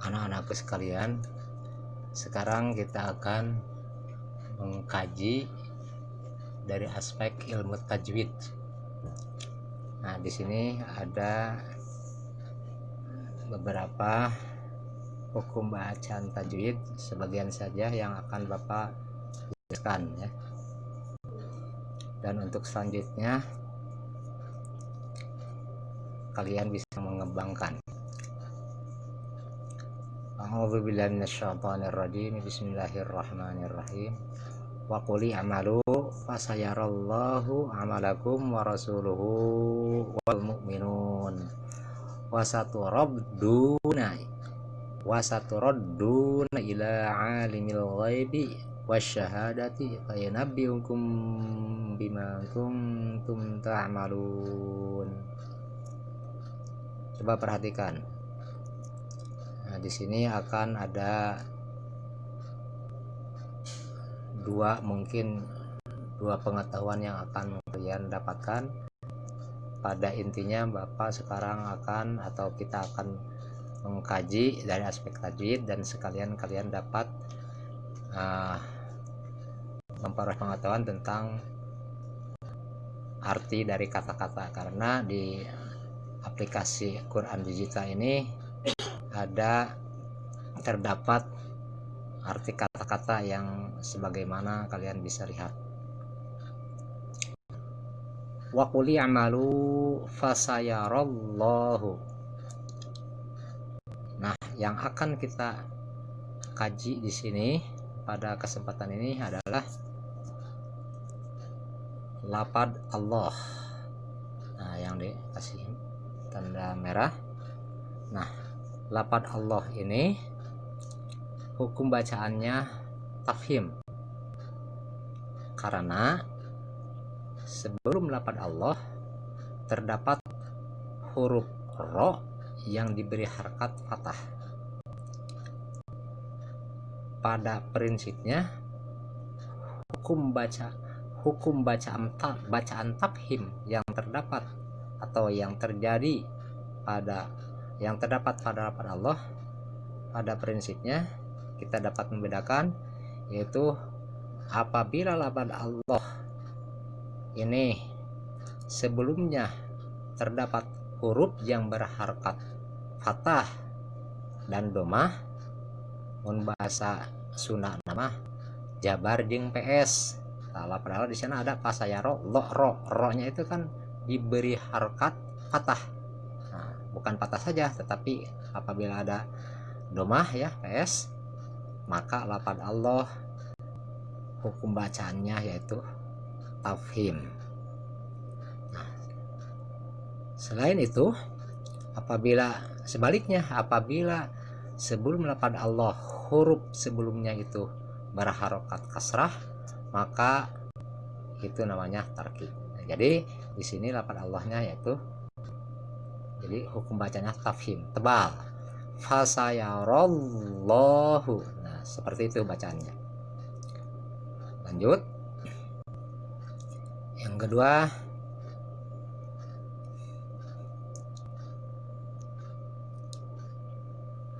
Anak-anakku sekalian, sekarang kita akan mengkaji dari aspek ilmu tajwid. Nah, di sini ada beberapa hukum bacaan tajwid, sebagian saja yang akan Bapak jelaskan ya. Dan untuk selanjutnya kalian bisa mengembangkan. A'udzubillahi minasyaitonirrajim. Bismillahirrahmanirrahim. Wa qul i'malu fasayarallahu 'amalakum wa rasuluhu wal mu'minun wa saturadduna ila 'alimil ghaibi wasyahadati fayanabbiukum bima kuntum ta'malun. Coba perhatikan. Nah, di sini akan ada dua pengetahuan yang akan kalian dapatkan. Pada intinya Bapak sekarang kita akan mengkaji dari aspek tajwid, dan sekalian kalian dapat memperoleh pengetahuan tentang arti dari kata-kata, karena di aplikasi Quran Digital ini terdapat arti kata-kata yang sebagaimana kalian bisa lihat. Wa qul i'malu fasayarallahu. Nah, yang akan kita kaji di sini pada kesempatan ini adalah lafaz Allah. Nah, yang dikasih tanda merah. Nah, lafaz Allah ini hukum bacaannya tafhim, karena sebelum lafaz Allah terdapat huruf ro yang diberi harkat fathah. Pada prinsipnya hukum bacaan tafhim yang terdapat atau yang terjadi pada lafaz Allah, pada prinsipnya kita dapat membedakan, yaitu apabila lafaz Allah ini sebelumnya terdapat huruf yang berharkat fathah dan domah, mun bahasa Sunda nama jabar jeung PS. Nah, padahal di sana ada pasayaro ro nya itu kan diberi harkat fathah. Nah, bukan fathah saja, tetapi apabila ada domah ya PS, maka lafaz Allah hukum bacaannya yaitu tafhim. Nah, selain itu, apabila sebelum lafaz Allah huruf sebelumnya itu berharokat kasrah, maka itu namanya tarkib. Nah, jadi di sini lafaz Allahnya yaitu, jadi hukum bacanya tafhim, tebal. Fasayarallahu. Nah, seperti itu bacaannya. Lanjut. Yang kedua,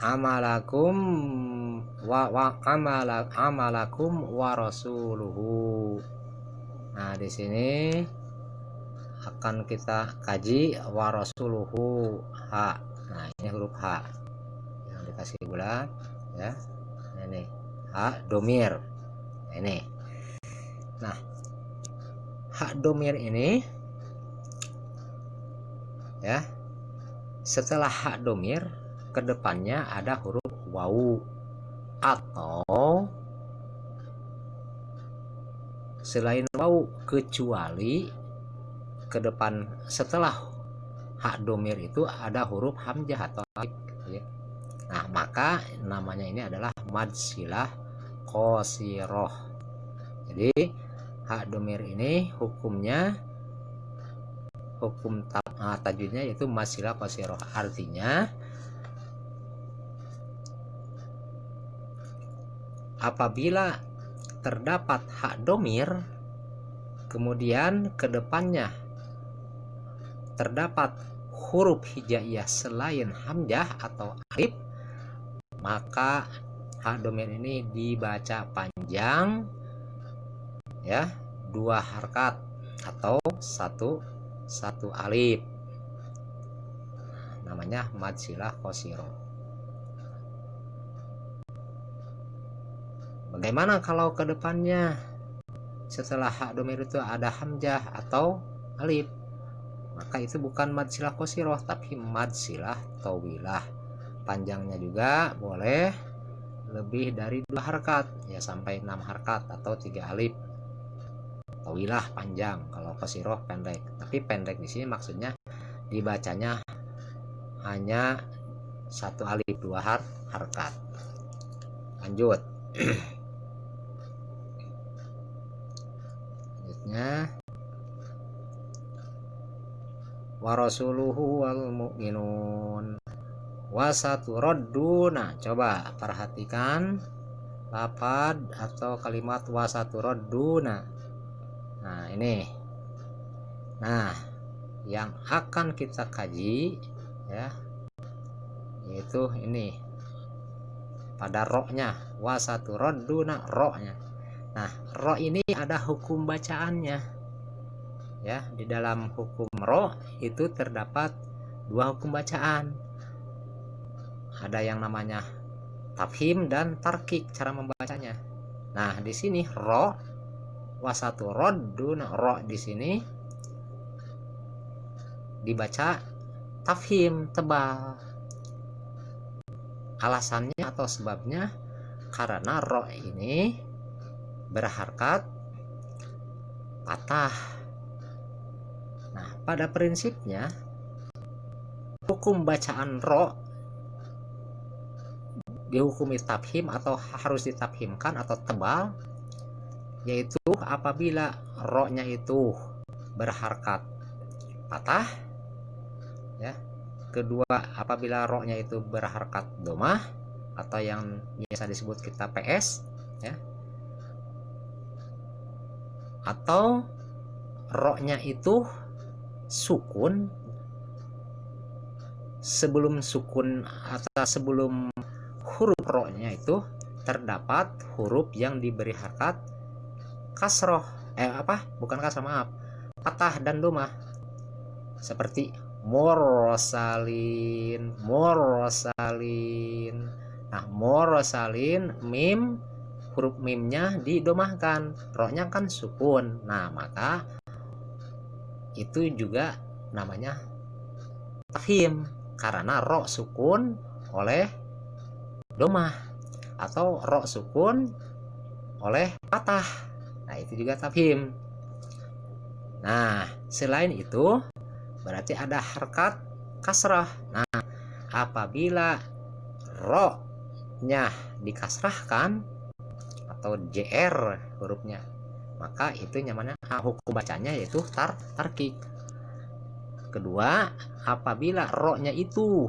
amalakum wa rasuluhu. Nah, di sini akan kita kaji wa rasuluhu ha. Nah, ini huruf H yang dikasih bulat ya. Ini ha domir. Ini. Nah, ha domir ini ya, setelah ha domir kedepannya ada huruf wawu atau selain wawu, kecuali ke depan setelah hak domir itu ada huruf hamzah atau alif ya. Nah, maka namanya ini adalah mad silah qasiroh. Jadi hak domir ini hukum tajwidnya yaitu mad silah qasiroh. Artinya apabila terdapat hak domir kemudian kedepannya terdapat huruf hijaiyah selain hamzah atau alif, maka hak domir ini dibaca panjang ya, 2 harkat atau satu alif, namanya mad silah qashirah. Bagaimana kalau ke depannya setelah hak domir itu ada hamzah atau alif? Maka itu bukan mad silah qashirah tapi mad silah tawilah. Panjangnya juga boleh lebih dari 2 harkat ya, sampai 6 harkat atau 3 alif. Tawilah panjang, kalau qashirah pendek. Tapi pendek di sini maksudnya dibacanya hanya 1 alif 2 harkat. Lanjut. Selanjutnya wa rasuluhu wal mu'minun wasaturodduna. Coba perhatikan lafad atau kalimat wasaturodduna. Nah ini, nah yang akan kita kaji ya, yaitu ini pada roknya, wasaturodduna roknya. Nah ro ini ada hukum bacaannya ya. Di dalam hukum ro itu terdapat 2 hukum bacaan. Ada yang namanya tafhim dan tarkik cara membacanya. Nah di sini ro wasaturodduna, ro di sini dibaca tafhim tebal. Alasannya atau sebabnya karena ro ini berharkat patah. Nah pada prinsipnya hukum bacaan ro dihukumi tafhim atau harus ditafhimkan atau tebal, yaitu apabila ro-nya itu berharkat patah ya. Kedua, apabila ro-nya itu berharkat domah atau yang biasa disebut kita PS ya, atau ro-nya itu sukun sebelum sukun atau sebelum huruf ro-nya itu terdapat huruf yang diberi harkat kasroh, bukan kasroh, maaf, patah dan domah, seperti morosalin. Nah morosalin, mim, huruf mimnya didomahkan, ro-nya kan sukun. Nah maka itu juga namanya tafhim karena ro sukun oleh domah atau ro sukun oleh patah. Nah itu juga tafhim. Nah selain itu berarti ada harkat kasrah. Nah apabila ro nya dikasrahkan atau jr hurufnya, maka itu namanya hukum bacanya yaitu tarkik. Kedua, apabila ro nya itu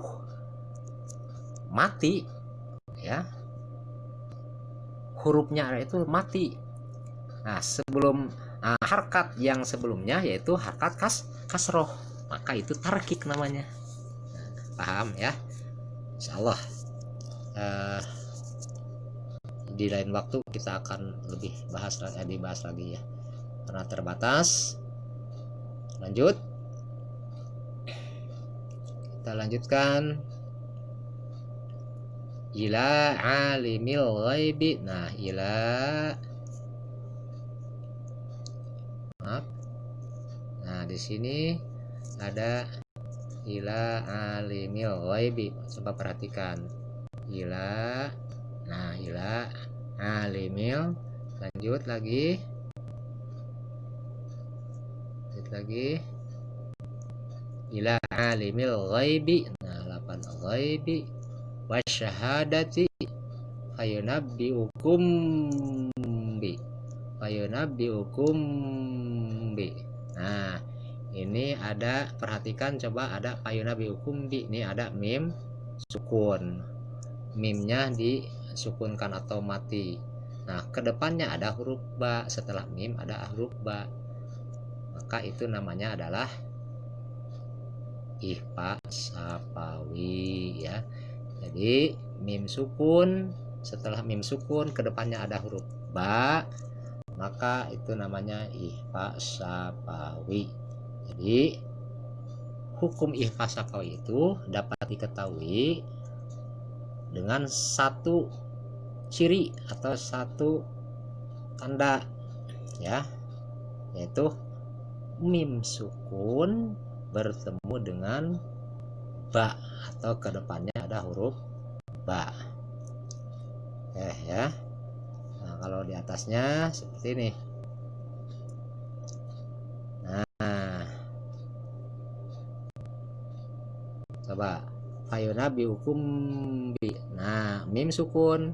mati ya, hurufnya itu mati. Nah sebelum harkat yang sebelumnya yaitu harkat kasroh, maka itu tarkik namanya. Paham ya? Insyaallah di lain waktu kita akan lebih dibahas lagi ya, karena terbatas. Lanjut, kita lanjutkan ila alimil ghaibi. Nah nah di sini ada ila alimil ghaibi. Coba perhatikan ila. Nah ila alimil. Lanjut lagi ila alimil ghaibi. Nah lapan ghaibi wasyahadati fayunabbiukum bi. Nah ini ada, perhatikan coba, ada fayunabbiukum bi, ini ada mim sukun, mimnya disukunkan atau mati. Nah kedepannya ada huruf ba, setelah mim ada huruf ba, maka itu namanya adalah ikhfa safawi ya. Jadi mim sukun, setelah mim sukun kedepannya ada huruf ba, maka itu namanya ikhfa syafawi. Jadi hukum ikhfa syafawi itu dapat diketahui dengan satu ciri atau satu tanda, ya, yaitu mim sukun bertemu dengan ba atau kedepannya ada huruf ba. Ya. Nah, kalau di atasnya seperti ini. Nah, coba fayunabi hukum bi. Nah, mim sukun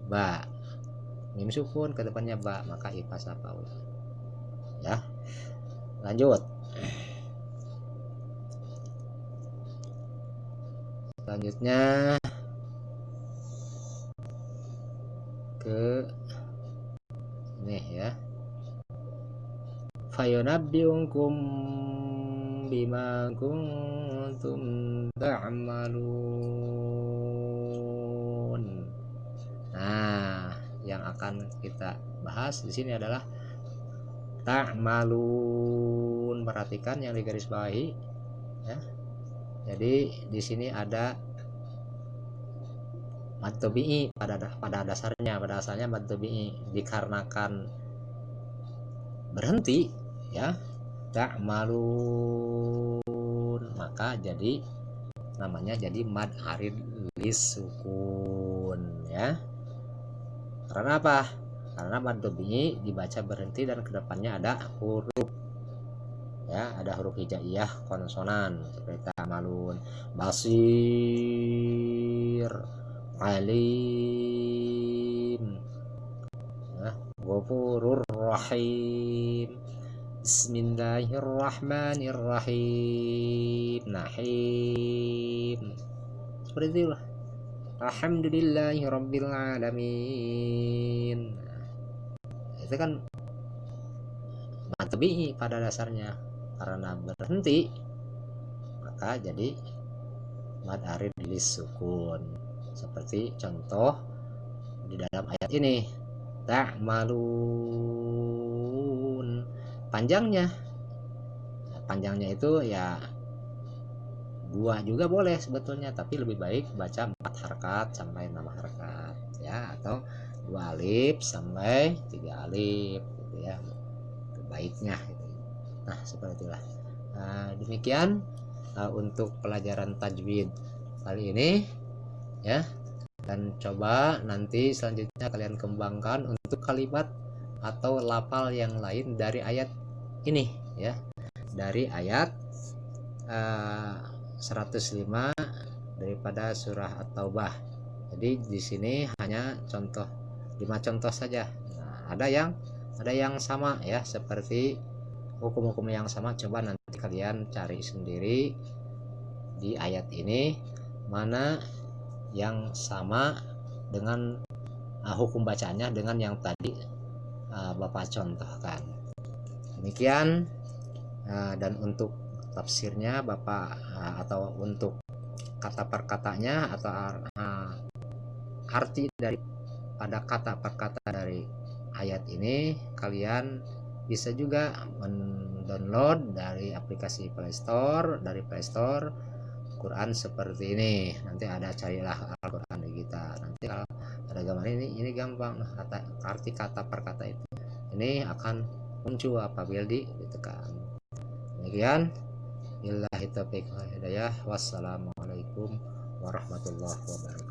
ba, mim sukun kedepannya ba, maka ikhfa syafawi. Ya, lanjut. Selanjutnya ke ini ya, fayunabbiukum bima kuntum ta'malun. Nah, yang akan kita bahas di sini adalah ta'malun. Perhatikan yang digarisbawahi, ya. Jadi di sini ada mad tabi'i pada dasarnya mad tabi'i dikarenakan berhenti, ya, ta'malun, maka jadi namanya jadi mad arid lis sukun, ya. Karena apa? Karena mad tabi'i dibaca berhenti dan kedepannya ada huruf, ya, ada huruf hijaiyah konsonan seperti ta'malun, basir, alim, ghafurur rahim, bismillahirrahmanirrahim, nahim, seperti itulah. Alhamdulillahirabbil alamin. Itu kan mad tabi'i pada dasarnya, karena berhenti maka jadi mad arid lis sukun. Seperti contoh di dalam ayat ini, ta'malun, panjangnya itu ya 2 juga boleh sebetulnya, tapi lebih baik baca 4 harakat sampai 6 harakat, ya, atau 2 alif sampai 3 alif gitu, ya, baiknya gitu. Nah, seperti itulah. Demikian untuk pelajaran tajwid kali ini, ya. Dan coba nanti selanjutnya kalian kembangkan untuk kalimat atau lafal yang lain dari ayat ini, ya, dari ayat 105 daripada surah At-Taubah. Jadi di sini hanya 5 contoh saja. Nah, ada yang sama, ya, seperti hukum-hukum yang sama. Coba nanti kalian cari sendiri di ayat ini mana yang sama dengan hukum bacaannya dengan yang tadi Bapak contohkan. Demikian, dan untuk tafsirnya Bapak atau untuk kata per katanya atau arti pada kata per kata dari ayat ini, kalian bisa juga mendownload dari aplikasi Play Store, Quran seperti ini. Nanti ada carilah Al-Quran digital. Nanti kalau ada gambar ini gampang, arti kata per kata itu ini akan muncul apabila ditekan. Demikian, billahi taufiq wal hidayah. Wassalamualaikum warahmatullahi wabarakatuh.